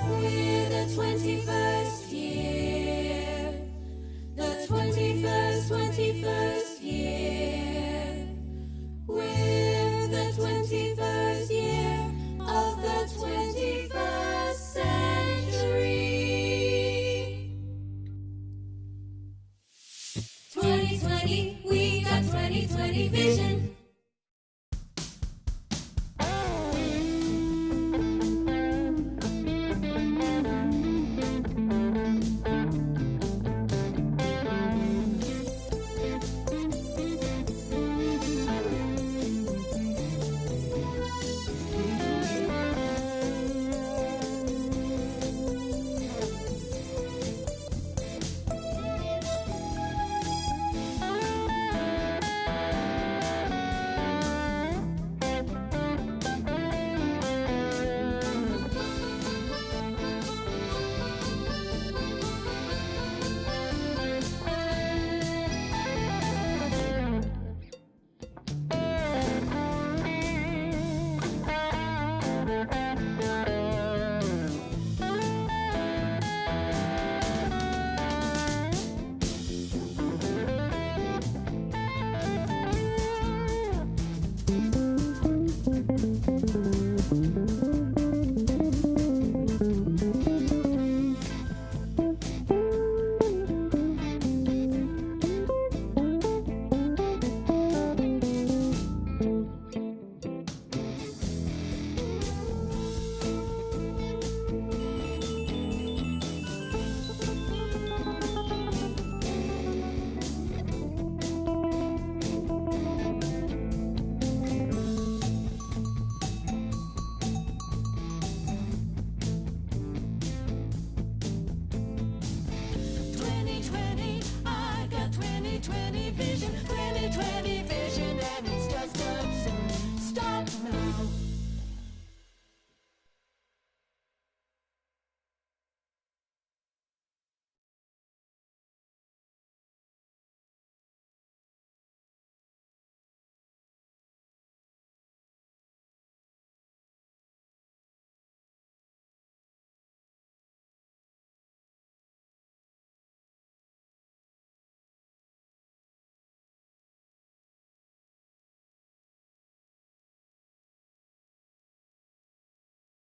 We're the 21st year, the 21st year. We're the 21st year of the 21st century. 2020, we got 2020 vision.